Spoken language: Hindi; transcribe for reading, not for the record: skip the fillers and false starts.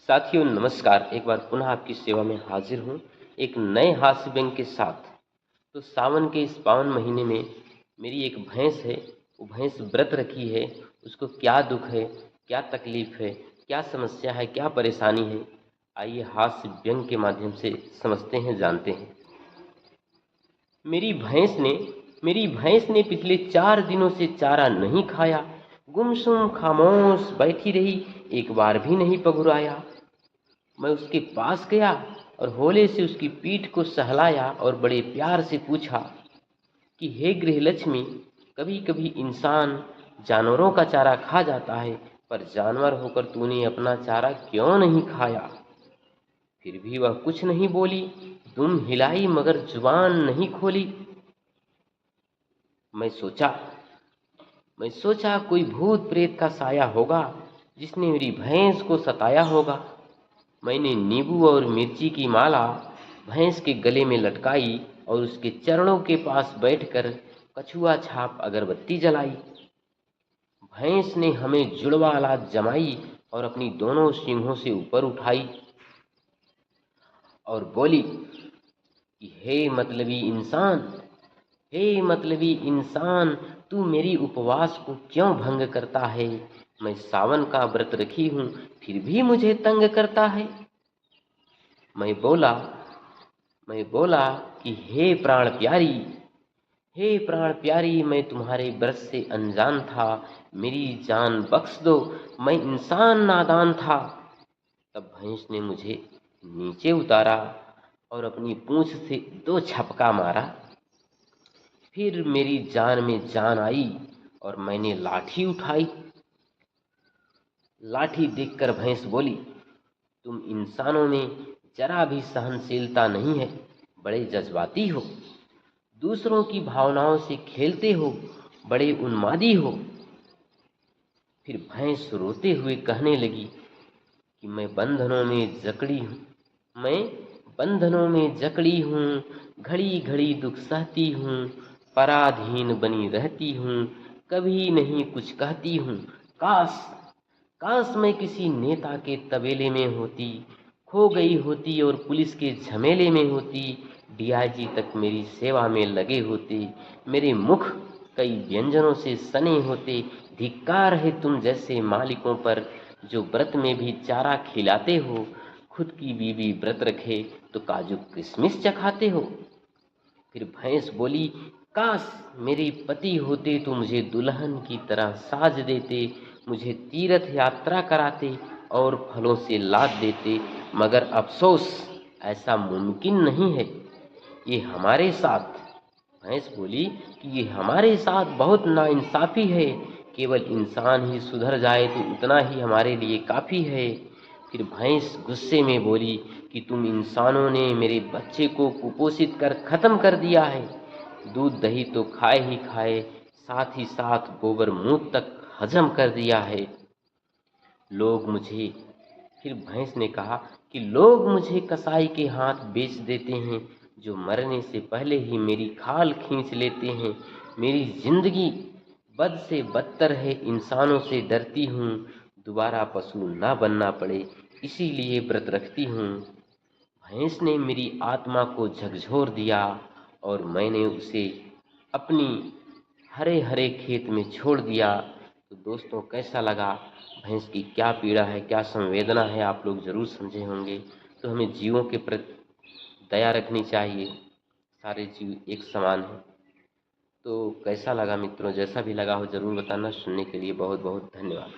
साथियों नमस्कार। एक बार पुनः आपकी सेवा में हाजिर हूँ एक नए हास्य व्यंग के साथ। तो सावन के इस पावन महीने में मेरी एक भैंस है। वो भैंस व्रत रखी है। उसको क्या दुख है, क्या तकलीफ है, क्या समस्या है, क्या परेशानी है, आइए हास्य व्यंग के माध्यम से समझते हैं, जानते हैं। मेरी भैंस ने मेरी भैंस ने पिछले 4 दिनों से चारा नहीं खाया। गुमसुम खामोश बैठी रही, एक बार भी नहीं पगुराया। मैं उसके पास गया और होले से उसकी पीठ को सहलाया और बड़े प्यार से पूछा कि हे गृहलक्ष्मी, कभी कभी इंसान जानवरों का चारा खा जाता है, पर जानवर होकर तूने अपना चारा क्यों नहीं खाया? फिर भी वह कुछ नहीं बोली, दुम हिलाई मगर जुबान नहीं खोली। मैं सोचा मैं सोचा कोई भूत प्रेत का साया होगा जिसने मेरी भैंस को सताया होगा। मैंने नींबू और मिर्ची की माला भैंस के गले में लटकाई और उसके चरणों के पास बैठकर कछुआ छाप अगरबत्ती जलाई। भैंस ने हमें जुड़वा जमाई और अपनी दोनों सींगों से ऊपर उठाई और बोली कि हे मतलबी इंसान, तू मेरी उपवास को क्यों भंग करता है? मैं सावन का व्रत रखी हूँ, फिर भी मुझे तंग करता है। मैं बोला मैं बोला कि हे प्राण प्यारी, मैं तुम्हारे व्रत से अनजान था, मेरी जान बख्श दो, मैं इंसान नादान था। तब भैंस ने मुझे नीचे उतारा और अपनी पूंछ से 2 झपका मारा। फिर मेरी जान में जान आई और मैंने लाठी उठाई। लाठी देखकर भैंस बोली, तुम इंसानों में जरा भी सहनशीलता नहीं है, बड़े जज्बाती हो, दूसरों की भावनाओं से खेलते हो, बड़े उन्मादी हो। फिर भैंस रोते हुए कहने लगी कि मैं बंधनों में जकड़ी हूँ, घड़ी घड़ी दुख सहती हूँ, पराधीन बनी रहती हूँ, कभी नहीं कुछ कहती हूँ। काश काश मैं किसी नेता के तबेले में होती, खो गई होती और पुलिस के झमेले में होती, डीआईजी तक मेरी सेवा में लगे होते, मेरे मुख कई व्यंजनों से सने होते। धिक्कार है तुम जैसे मालिकों पर जो व्रत में भी चारा खिलाते हो, खुद की बीवी व्रत रखे तो काजू किशमिश चखाते हो। फिर भैंस बोली, काश मेरे पति होते तो मुझे दुल्हन की तरह साज देते, मुझे तीर्थ यात्रा कराते और फलों से लाद देते, मगर अफसोस ऐसा मुमकिन नहीं है। ये हमारे साथ भैंस बोली कि ये हमारे साथ बहुत नाइंसाफी है, केवल इंसान ही सुधर जाए तो उतना ही हमारे लिए काफ़ी है। फिर भैंस गुस्से में बोली कि तुम इंसानों ने मेरे बच्चे को कुपोषित कर ख़त्म कर दिया है। दूध दही तो खाए ही खाए, साथ ही साथ गोबर मूत्र तक हजम कर दिया है। लोग मुझे फिर भैंस ने कहा कि लोग मुझे कसाई के हाथ बेच देते हैं, जो मरने से पहले ही मेरी खाल खींच लेते हैं। मेरी जिंदगी बद से बदतर है, इंसानों से डरती हूँ, दोबारा पशु ना बनना पड़े, इसीलिए व्रत रखती हूँ। भैंस ने मेरी आत्मा को झकझोर दिया और मैंने उसे अपनी हरे हरे खेत में छोड़ दिया। तो दोस्तों, कैसा लगा? भैंस की क्या पीड़ा है, क्या संवेदना है, आप लोग ज़रूर समझे होंगे। तो हमें जीवों के प्रति दया रखनी चाहिए, सारे जीव एक समान हैं। तो कैसा लगा मित्रों? जैसा भी लगा हो ज़रूर बताना। सुनने के लिए बहुत बहुत धन्यवाद।